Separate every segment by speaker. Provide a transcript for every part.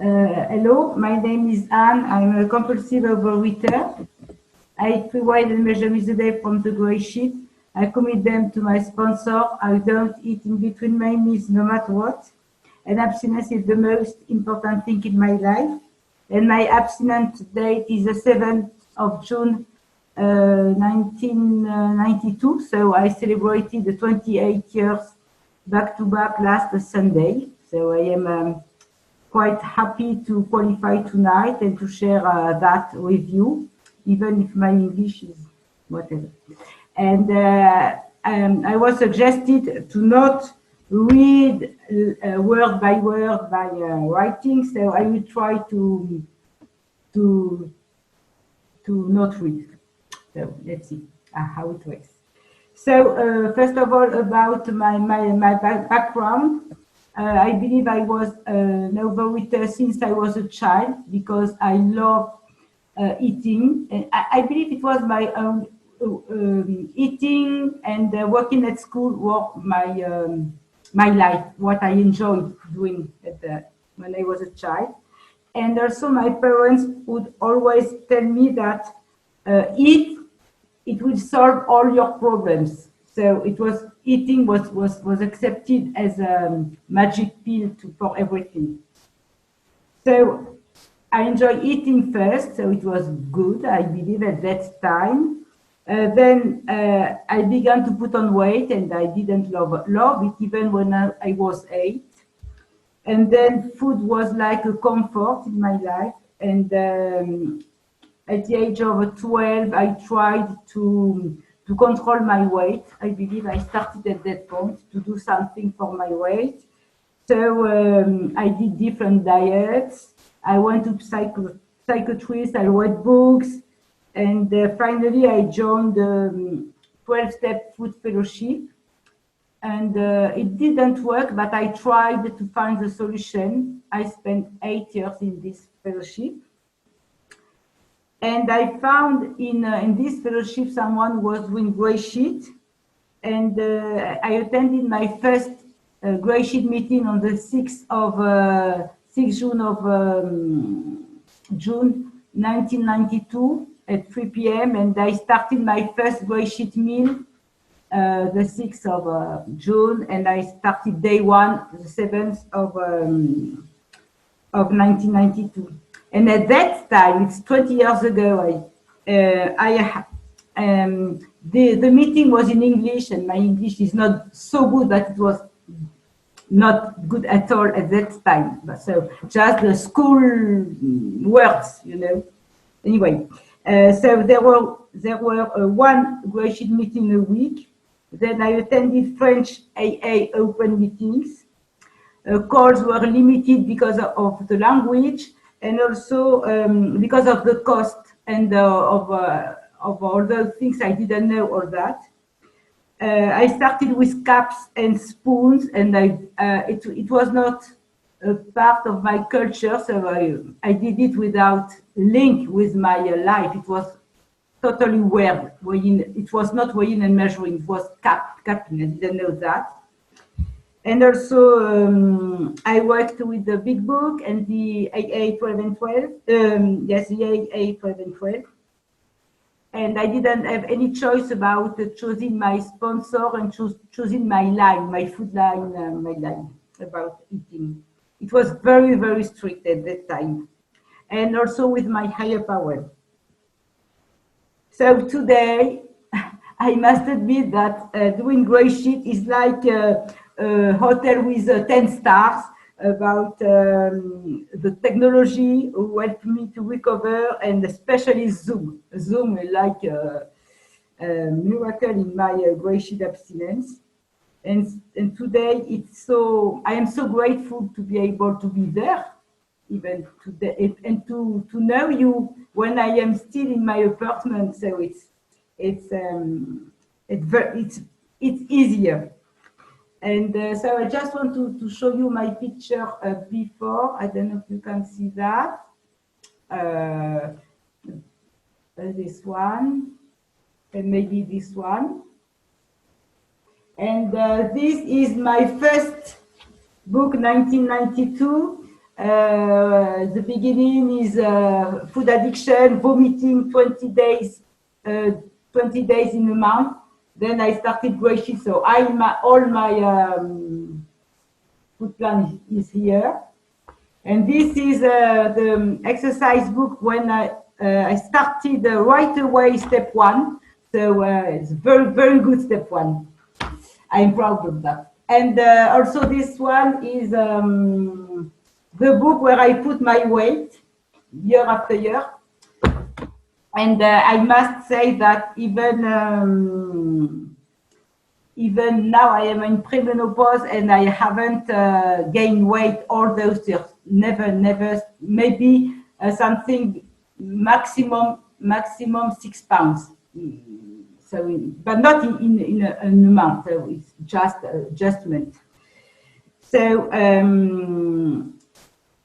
Speaker 1: Hello, my name is Anne. I'm a compulsive overeater. I eat 3 and measure meals a day from the gray sheet. I commit them to my sponsor. I don't eat in between my meals no matter what. And abstinence is the most important thing in my life. And my abstinence date is the 7th of June 1992. So I celebrated the 28 years back to back last Sunday. So I am quite happy to qualify tonight and to share that with you, even if my English is whatever. And I was suggested to not read word by word by writing, so I will try to not read. So let's see how it works. So first of all, about my background. I believe I was an overeater since I was a child because I love eating. And I believe it was my own eating and working at school were my life, what I enjoyed doing when I was a child. And also my parents would always tell me that eat, it will solve all your problems. So it was eating was accepted as a magic pill for everything. So I enjoy eating first, so it was good, I believe, at that time. Then I began to put on weight, and I didn't love it even when I was 8. And then food was like a comfort in my life. And at the age of 12, I tried to control my weight. I believe I started at that point to do something for my weight. So I did different diets. I went to psychiatrist, I read books, and finally I joined the 12-step food fellowship. And it didn't work, but I tried to find the solution. I spent 8 years in this fellowship. And I found in this fellowship someone was doing gray sheet, and I attended my first gray sheet meeting on the 6th June of June 1992 at 3 p.m. and I started my first gray sheet meal the 6th of June, and I started day one, the 7th of 1992. And at that time, it's 20 years ago, the meeting was in English, and my English is not so good, but it was not good at all at that time. But so just the school words, you know. Anyway, so there were one gray sheet meeting a week. Then I attended French AA open meetings. Calls were limited because of the language, and also because of the cost and of all those things I didn't know all that. I started with cups and spoons, and it was not a part of my culture, so I did it without link with my life. It was totally weird. It was not weighing and measuring, it was cupping. I didn't know that. And also, I worked with the Big Book and the AA 12 and 12. Yes, the AA 12 and 12. And I didn't have any choice about choosing my sponsor and choosing my line, my food line, my line about eating. It was very, very strict at that time. And also with my higher power. So today, I must admit that doing gray sheet is like a hotel with 10 stars about the technology who helped me to recover, and especially Zoom. Zoom is like a miracle in my gray sheet abstinence. And today I am so grateful to be able to be there, even today, and to know you when I am still in my apartment. So it's easier. And so I just want to show you my picture before. I don't know if you can see that. This one, and maybe this one. And this is my first book, 1992. The beginning is food addiction, vomiting 20 days, 20 days in a month. Then I started Reishi, so all my food plan is here. And this is the exercise book when I started right away step one. So it's very, very good step one. I'm proud of that. And also this one is the book where I put my weight year after year. And I must say that even now I am in premenopause and I haven't gained weight all those years. Never, maybe something maximum 6 pounds. So, but not in a month. So it's just adjustment. So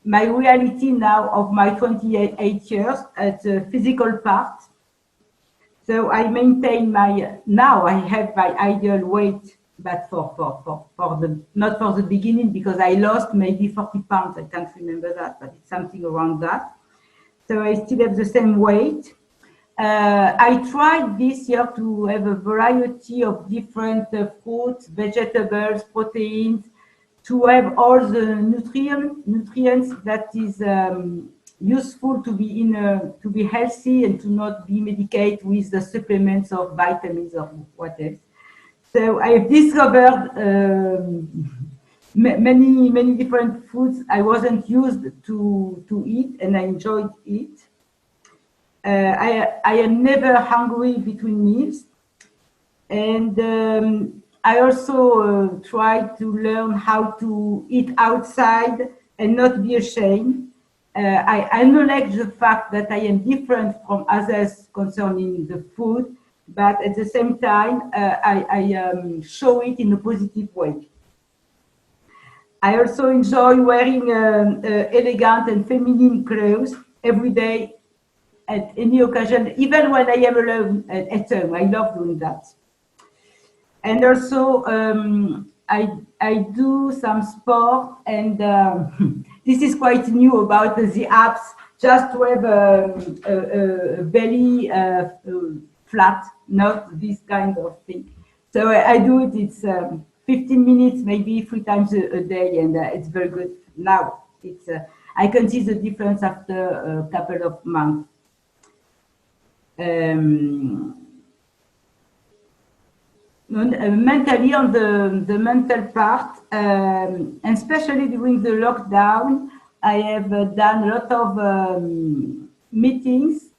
Speaker 1: my reality now of my 28 years, it's a physical part. So I maintain now I have my ideal weight, but for the, not for the beginning, because I lost maybe 40 pounds, I can't remember that, but it's something around that. So I still have the same weight. I tried this year to have a variety of different fruits, vegetables, proteins, to have all the nutrients that is useful to be healthy and to not be medicated with the supplements of vitamins or what else. So I've discovered many different foods I wasn't used to eat, and I enjoyed it. I am never hungry between meals, and I also try to learn how to eat outside and not be ashamed. I acknowledge the fact that I am different from others concerning the food, but at the same time, I show it in a positive way. I also enjoy wearing elegant and feminine clothes every day at any occasion, even when I am alone at home. I love doing that. And also, I do some sport, and this is quite new about the apps, just to have a belly flat, not this kind of thing. So I do it, it's 15 minutes, maybe 3 times a day, and it's very good. Now, I can see the difference after a couple of months. Mentally, on the mental part, and especially during the lockdown, I have done a lot of meetings,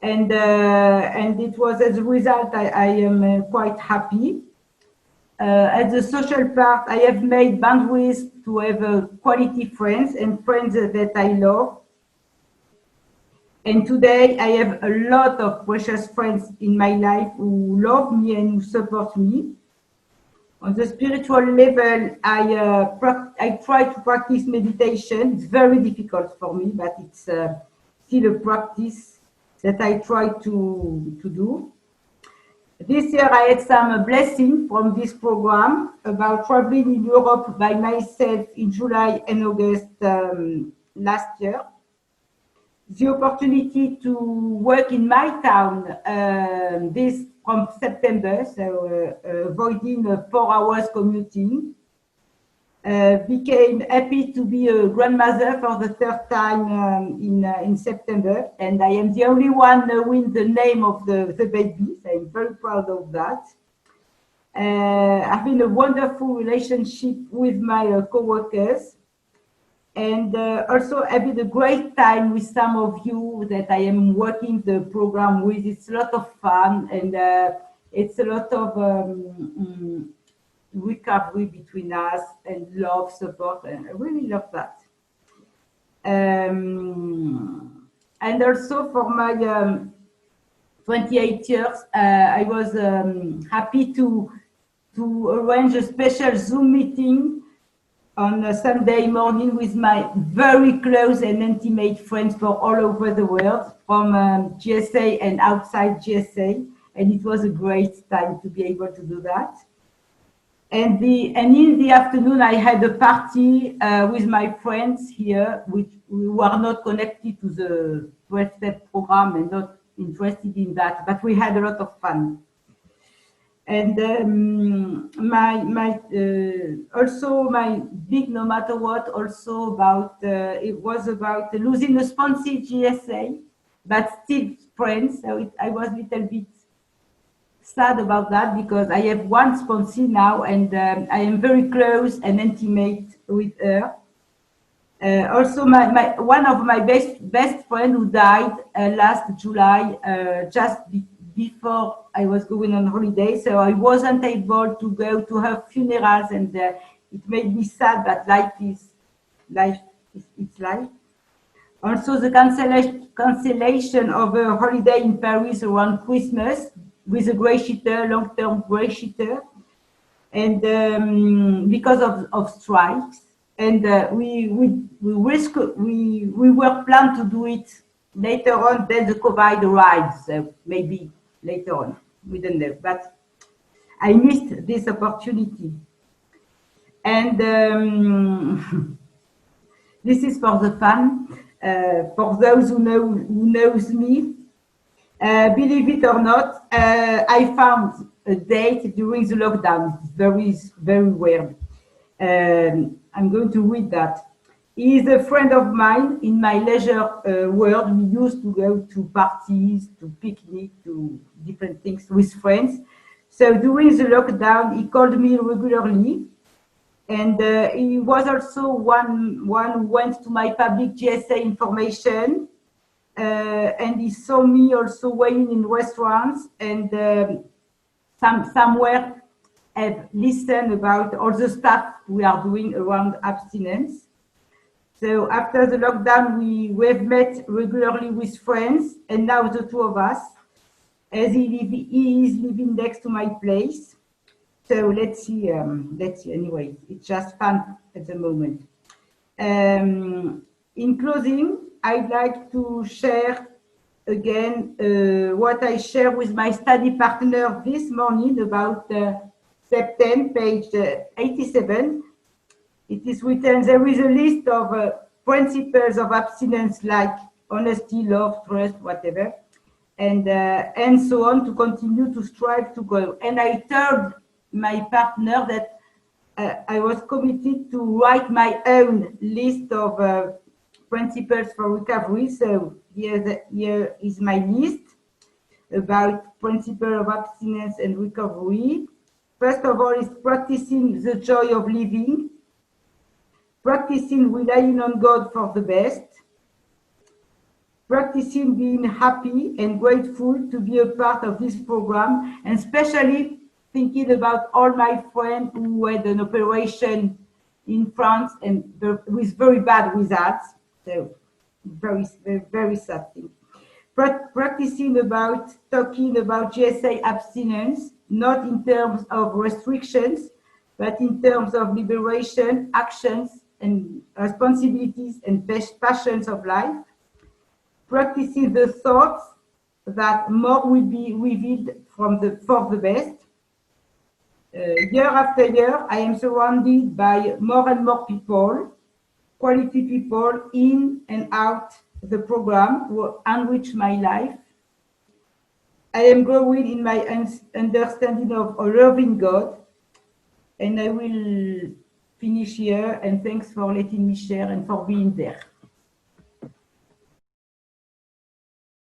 Speaker 1: and it was, as a result, I am quite happy. At the social part, I have made boundaries to have quality friends and friends that I love. And today I have a lot of precious friends in my life who love me and who support me. On the spiritual level, I try to practice meditation. It's very difficult for me, but it's still a practice that I try to do. This year I had some blessing from this program about traveling in Europe by myself in July and August last year. The opportunity to work in my town this from September, so avoiding 4 hours commuting. Became happy to be a grandmother for the 3rd time in September, and I am the only one knowing the name of the baby. So I'm very proud of that. Having a wonderful relationship with my co-workers. And also having a great time with some of you that I am working the program with. It's a lot of fun, and it's a lot of recovery between us, and love, support, and I really love that. And also for my 28 years, I was happy to arrange a special Zoom meeting on a Sunday morning with my very close and intimate friends from all over the world, from GSA and outside GSA, and it was a great time to be able to do that. And in the afternoon, I had a party with my friends here, which we were not connected to the 12-step program and not interested in that, but we had a lot of fun. And also my big no matter what also about it was about losing a sponsor GSA, but still friends. So I was a little bit sad about that because I have one sponsor now, and I am very close and intimate with her. Also, one of my best friend who died last July, just before I was going on holiday, so I wasn't able to go to her funerals, and it made me sad. But life is it's life. Also, the cancellation of a holiday in Paris around Christmas with a gray shitter, long-term gray shitter, and because of strikes. And we were planned to do it later on. Then the COVID arrived, so maybe later on, we don't know. But I missed this opportunity, and this is for the fun. For those who knows me, believe it or not, I found a date during the lockdown. It's very weird. I'm going to read that. He is a friend of mine in my leisure world. We used to go to parties, to picnic, to different things with friends. So during the lockdown, he called me regularly. And he was also one who went to my public GSA information. And he saw me also weighing in restaurants, and somewhere have listened about all the stuff we are doing around abstinence. So after the lockdown, we have met regularly with friends, and now the two of us, as he is living next to my place. So let's see. Anyway, it's just fun at the moment. In closing, I'd like to share again what I shared with my study partner this morning about step 10, page 87. It is written, there is a list of principles of abstinence like honesty, love, trust, whatever, and so on, to continue to strive to go. And I told my partner that I was committed to write my own list of principles for recovery. So here is my list about principle of abstinence and recovery. First of all is practicing the joy of living, practicing relying on God for the best, practicing being happy and grateful to be a part of this program, and especially thinking about all my friends who had an operation in France and with very bad results. So very, very, very sad thing. Practicing about talking about GSA abstinence, not in terms of restrictions, but in terms of liberation, actions, and responsibilities and passions of life. Practicing the thoughts that more will be revealed for the best. Year after year, I am surrounded by more and more people, quality people in and out the program who enrich my life. I am growing in my understanding of a loving God, and I will finish here, and thanks for letting me share and for being there.